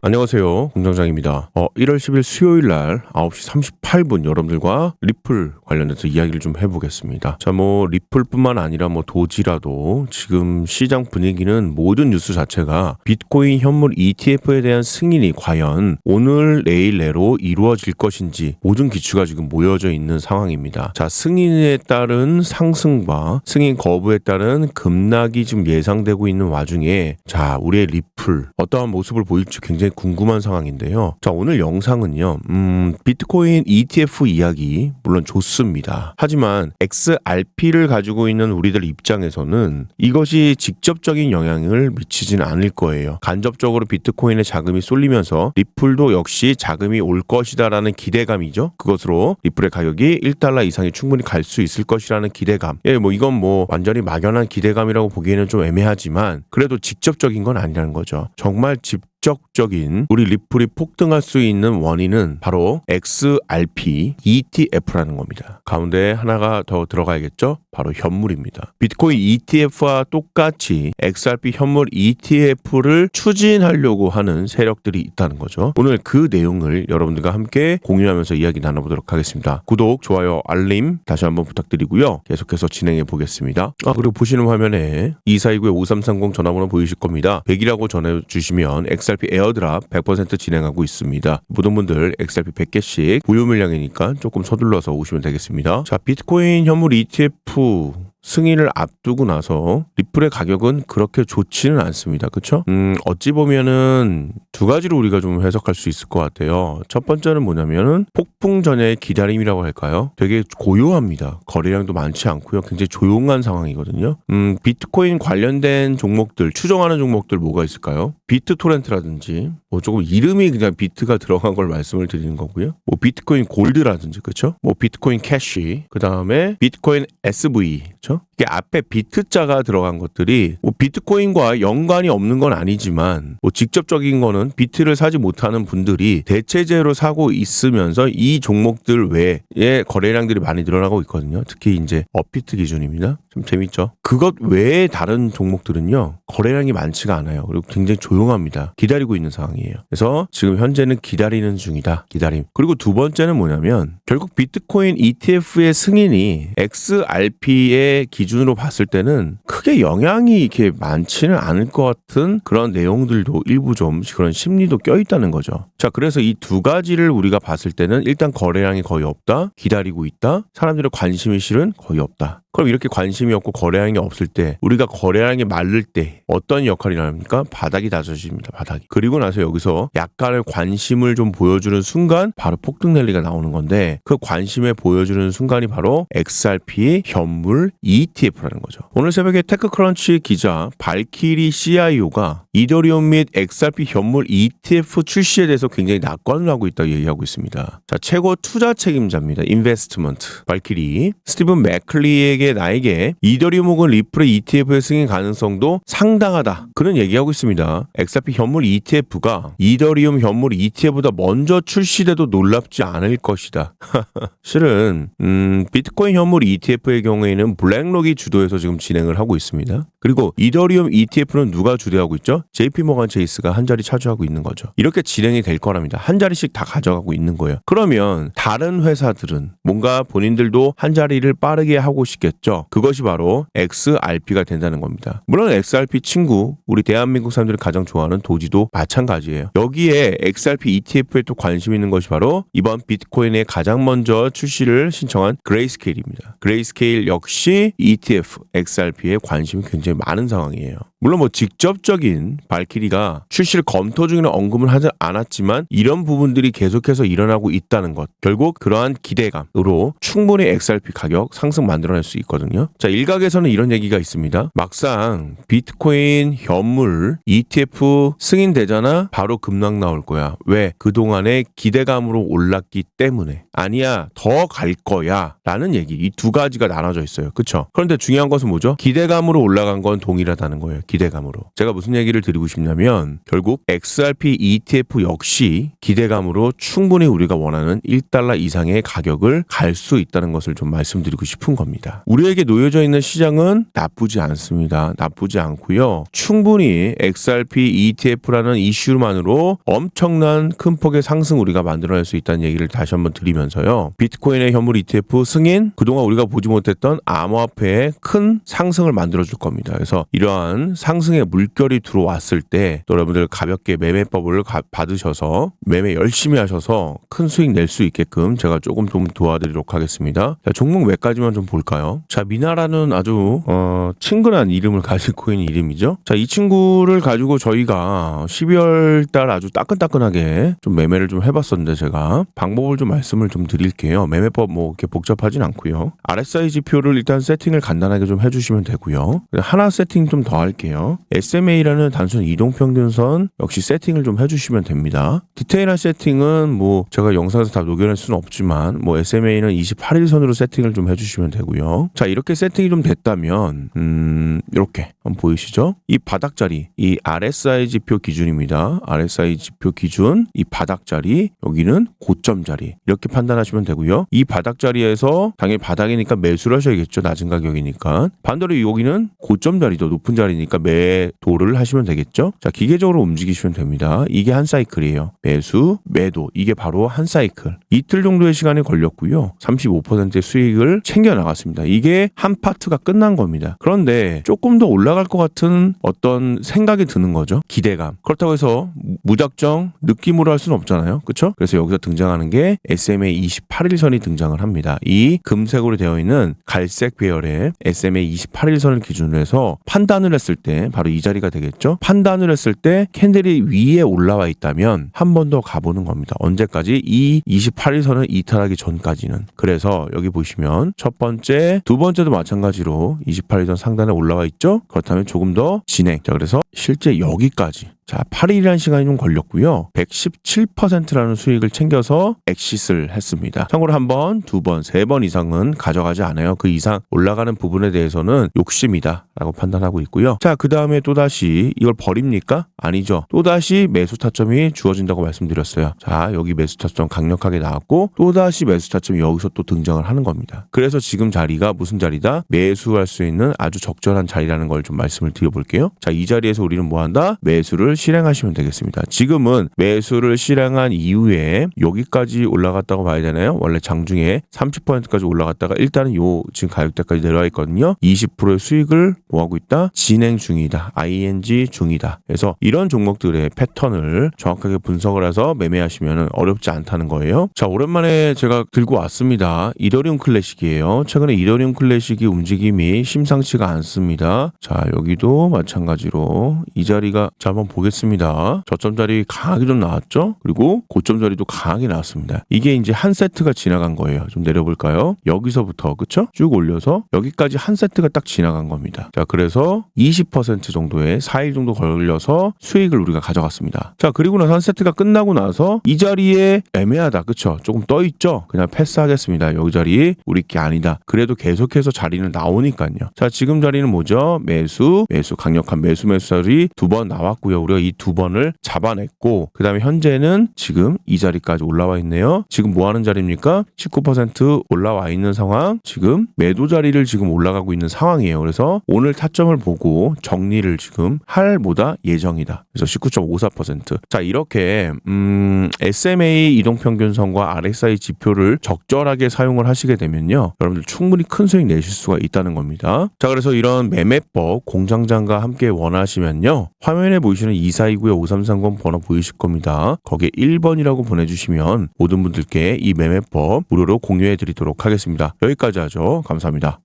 안녕하세요. 공장장입니다. 1월 10일 수요일 날 9시 38분 여러분들과 리플 관련해서 이야기를 좀 해보겠습니다. 자, 리플뿐만 아니라 도지라도 지금 시장 분위기는 모든 뉴스 자체가 비트코인 현물 ETF에 대한 승인이 과연 오늘 내일 내로 이루어질 것인지 모든 기추가 지금 모여져 있는 상황입니다. 자, 승인에 따른 상승과 승인 거부에 따른 급락이 지금 예상되고 있는 와중에 자, 우리의 리플 어떠한 모습을 보일지 굉장히 궁금한 상황인데요. 자, 오늘 영상은요. 비트코인 ETF 이야기 물론 좋습니다. 하지만 XRP를 가지고 있는 우리들 입장에서는 이것이 직접적인 영향을 미치지는 않을 거예요. 간접적으로 비트코인에 자금이 쏠리면서 리플도 역시 자금이 올 것이다라는 기대감이죠. 그것으로 리플의 가격이 1달러 이상이 충분히 갈 수 있을 것이라는 기대감. 이건 완전히 막연한 기대감이라고 보기에는 좀 애매하지만 그래도 직접적인 건 아니라는 거죠. 정말 직접적인 우리 리플이 폭등할 수 있는 원인은 바로 XRP ETF라는 겁니다. 가운데 하나가 더 들어가야겠죠? 바로 현물입니다. 비트코인 ETF와 똑같이 XRP 현물 ETF를 추진하려고 하는 세력들이 있다는 거죠. 오늘 그 내용을 여러분들과 함께 공유하면서 이야기 나눠보도록 하겠습니다. 구독, 좋아요, 알림 다시 한번 부탁드리고요. 계속해서 진행해 보겠습니다. 그리고 보시는 화면에 2429-5330 전화번호 보이실 겁니다. 100이라고 전해주시면 XRP 에어드랍 100% 진행하고 있습니다. 모든 분들 XRP 100개씩 무료 물량이니까 조금 서둘러서 오시면 되겠습니다. 자, 비트코인 현물 ETF 승인을 앞두고 나서 리플의 가격은 그렇게 좋지는 않습니다. 그렇죠? 어찌 보면은 두 가지로 우리가 좀 해석할 수 있을 것 같아요. 첫 번째는 뭐냐면은 폭풍 전의 기다림이라고 할까요? 되게 고요합니다. 거래량도 많지 않고요. 굉장히 조용한 상황이거든요. 비트코인 관련된 종목들, 추정하는 종목들 뭐가 있을까요? 비트토렌트라든지 조금 이름이 그냥 비트가 들어간 걸 말씀을 드리는 거고요. 비트코인 골드라든지 그렇죠? 비트코인 캐시, 그다음에 비트코인 SV, 그렇죠? 이게 앞에 비트자가 들어간 것들이 비트코인과 연관이 없는 건 아니지만 직접적인 거는 비트를 사지 못하는 분들이 대체제로 사고 있으면서 이 종목들 외에 거래량들이 많이 늘어나고 있거든요. 특히 이제 업비트 기준입니다. 좀 재밌죠? 그것 외에 다른 종목들은요. 거래량이 많지가 않아요. 그리고 굉장히 조용합니다. 기다리고 있는 상황이에요. 그래서 지금 현재는 기다리는 중이다. 기다림. 그리고 두 번째는 뭐냐면 결국 비트코인 ETF의 승인이 XRP의 기준으로 봤을 때는 크게 영향이 이렇게 많지는 않을 것 같은 그런 내용들도 일부 좀 그런 심리도 껴있다는 거죠. 자, 그래서 이 두 가지를 우리가 봤을 때는 일단 거래량이 거의 없다. 기다리고 있다. 사람들의 관심이 실은 거의 없다. 그럼 이렇게 관심이 없고 거래량이 없을 때 우리가 거래량이 마를 때 어떤 역할이 나옵니까? 바닥이 다져집니다. 바닥이. 그리고 나서 여기서 약간의 관심을 좀 보여주는 순간 바로 폭등 랠리가 나오는 건데 그 관심에 보여주는 순간이 바로 XRP의 현물 ETF라는 거죠. 오늘 새벽에 테크크런치 기자 발키리 CIO가 이더리움 및 XRP 현물 ETF 출시에 대해서 굉장히 낙관을 하고 있다고 얘기하고 있습니다. 자, 최고 투자 책임자입니다. 인베스트먼트 발키리 스티븐 맥클리에게 나에게 이더리움 혹은 리플의 ETF의 승인 가능성도 상당하다. 그는 얘기하고 있습니다. XRP 현물 ETF가 이더리움 현물 ETF보다 먼저 출시돼도 놀랍지 않을 것이다. 실은 비트코인 현물 ETF의 경우에는 블랙록이 주도해서 지금 진행을 하고 있습니다. 그리고 이더리움 ETF는 누가 주도하고 있죠? JP모간 체이스가 한 자리 차지하고 있는 거죠. 이렇게 진행이 될 거랍니다. 한 자리씩 다 가져가고 있는 거예요. 그러면 다른 회사들은 뭔가 본인들도 한 자리를 빠르게 하고 싶겠죠. 그것이 바로 XRP가 된다는 겁니다. 물론 XRP 친구, 우리 대한민국 사람들이 가장 좋아하는 도지도 마찬가지예요. 여기에 XRP ETF에 또 관심 있는 것이 바로 이번 비트코인에 가장 먼저 출시를 신청한 그레이스케일입니다. 그레이스케일 역시 ETF, XRP에 관심이 굉장히 많은 상황이에요. 물론 직접적인 발키리가 출시를 검토 중이라는 언급을 하지 않았지만 이런 부분들이 계속해서 일어나고 있다는 것. 결국 그러한 기대감으로 충분히 XRP 가격 상승 만들어낼 수 있거든요. 자, 일각에서는 이런 얘기가 있습니다. 막상 비트코인 현물 ETF 승인되잖아 바로 급락 나올 거야. 왜? 그동안의 기대감으로 올랐기 때문에. 아니야, 더 갈 거야 라는 얘기. 이 두 가지가 나눠져 있어요. 그쵸? 그런데 중요한 것은 뭐죠? 기대감으로 올라간 건 동일하다는 거예요. 기대감으로. 제가 무슨 얘기를 드리고 싶냐면 결국 XRP ETF 역시 기대감으로 충분히 우리가 원하는 1달러 이상의 가격을 갈 수 있다는 것을 좀 말씀드리고 싶은 겁니다. 우리에게 놓여져 있는 시장은 나쁘지 않습니다. 나쁘지 않고요. 충분히 XRP ETF라는 이슈만으로 엄청난 큰 폭의 상승 우리가 만들어낼 수 있다는 얘기를 다시 한번 드리면서요. 비트코인의 현물 ETF 승인, 그동안 우리가 보지 못했던 암호화폐의 큰 상승을 만들어줄 겁니다. 그래서 이러한 상승의 물결이 들어왔을 때 또 여러분들 가볍게 매매법을 받으셔서 매매 열심히 하셔서 큰 수익 낼 수 있게끔 제가 조금 좀 도와드리도록 하겠습니다. 자, 종목 몇 가지만 좀 볼까요? 자, 미나라는 아주 친근한 이름을 가진 코인 이름이죠. 자, 이 친구를 가지고 저희가 12월 달 아주 따끈따끈하게 좀 매매를 좀 해봤었는데 제가 방법을 좀 말씀을 좀 드릴게요. 매매법 뭐 이렇게 복잡하진 않고요. RSI 지표를 일단 세팅을 간단하게 좀 해주시면 되고요. 하나 세팅 좀 더 할게요. SMA라는 단순 이동평균선 역시 세팅을 좀 해주시면 됩니다. 디테일한 세팅은 뭐 제가 영상에서 다 녹여낼 수는 없지만 뭐 SMA는 28일선으로 세팅을 좀 해주시면 되고요. 자, 이렇게 세팅이 좀 됐다면 이렇게 한번 보이시죠? 이 바닥자리, 이 RSI 지표 기준입니다. RSI 지표 기준, 이 바닥자리, 여기는 고점 자리 이렇게 판단하시면 되고요. 이 바닥자리에서 당연히 바닥이니까 매수를 하셔야겠죠. 낮은 가격이니까. 반대로 여기는 고점 자리도 높은 자리니까 매도를 하시면 되겠죠. 자, 기계적으로 움직이시면 됩니다. 이게 한 사이클이에요. 매수, 매도, 이게 바로 한 사이클. 이틀 정도의 시간이 걸렸고요. 35%의 수익을 챙겨 나갔습니다. 이게 한 파트가 끝난 겁니다. 그런데 조금 더 올라갈 것 같은 어떤 생각이 드는 거죠. 기대감. 그렇다고 해서 무작정 느낌으로 할 수는 없잖아요. 그렇죠? 그래서 여기서 등장하는 게 SMA 28일선이 등장을 합니다. 이 금색으로 되어 있는 갈색 배열의 SMA 28일선을 기준으로 해서 판단을 했을 때 바로 이 자리가 되겠죠. 판단을 했을 때 캔들이 위에 올라와 있다면 한 번 더 가보는 겁니다. 언제까지? 이 28일선을 이탈하기 전까지는. 그래서 여기 보시면 첫 번째, 두 번째도 마찬가지로 28일선 상단에 올라와 있죠. 그렇다면 조금 더 진행. 자, 그래서 실제 여기까지. 자, 8일이라는 시간이 좀 걸렸고요. 117%라는 수익을 챙겨서 엑시스를 했습니다. 참고로 한 번, 두 번, 세 번 이상은 가져가지 않아요. 그 이상 올라가는 부분에 대해서는 욕심이다 라고 판단하고 있고요. 자, 그 다음에 또다시 이걸 버립니까? 아니죠. 또다시 매수 타점이 주어진다고 말씀드렸어요. 자, 여기 매수 타점 강력하게 나왔고 또다시 매수 타점이 여기서 또 등장을 하는 겁니다. 그래서 지금 자리가 무슨 자리다? 매수할 수 있는 아주 적절한 자리라는 걸 좀 말씀을 드려볼게요. 자, 이 자리에서 우리는 뭐 한다? 매수를 실행하시면 되겠습니다. 지금은 매수를 실행한 이후에 여기까지 올라갔다고 봐야 되나요? 원래 장중에 30%까지 올라갔다가 일단은 요 지금 가격대까지 내려와 있거든요. 20%의 수익을 뭐하고 있다? 진행 중이다. ING 중이다. 그래서 이런 종목들의 패턴을 정확하게 분석을 해서 매매하시면 어렵지 않다는 거예요. 자, 오랜만에 제가 들고 왔습니다. 이더리움 클래식이에요. 최근에 이더리움 클래식이 움직임이 심상치가 않습니다. 자, 여기도 마찬가지로 이 자리가 자, 한번 보겠습니다. 저점 자리 강하게 좀 나왔죠? 그리고 고점 자리도 강하게 나왔습니다. 이게 이제 한 세트가 지나간 거예요. 좀 내려볼까요? 여기서부터 그쵸? 쭉 올려서 여기까지 한 세트가 딱 지나간 겁니다. 자, 그래서 20% 정도의 4일 정도 걸려서 수익을 우리가 가져갔습니다. 자, 그리고 나서 한 세트가 끝나고 나서 이 자리에 애매하다. 그쵸? 조금 떠있죠? 그냥 패스하겠습니다. 여기 자리 우리 게 아니다. 그래도 계속해서 자리는 나오니까요. 자, 지금 자리는 뭐죠? 매수, 강력한 매수 자리 두 번 나왔고요. 우리가 이 두 번을 잡아냈고 그 다음에 현재는 지금 이 자리까지 올라와 있네요. 지금 뭐 하는 자리입니까? 19% 올라와 있는 상황. 지금 매도 자리를 지금 올라가고 있는 상황이에요. 그래서 오늘 타점을 보고 정리를 지금 할 뭐다? 예정이다. 그래서 19.54%. 자, 이렇게 SMA 이동평균선과 RSI 지표를 적절하게 사용을 하시게 되면요. 여러분들 충분히 큰 수익 내실 수가 있다는 겁니다. 자, 그래서 이런 매매법 공장장과 함께 원하시면요. 화면에 보이시는 2429-5330 번호 보이실 겁니다. 거기에 1번이라고 보내주시면 모든 분들께 이 매매법 무료로 공유해 드리도록 하겠습니다. 여기까지 하죠. 감사합니다.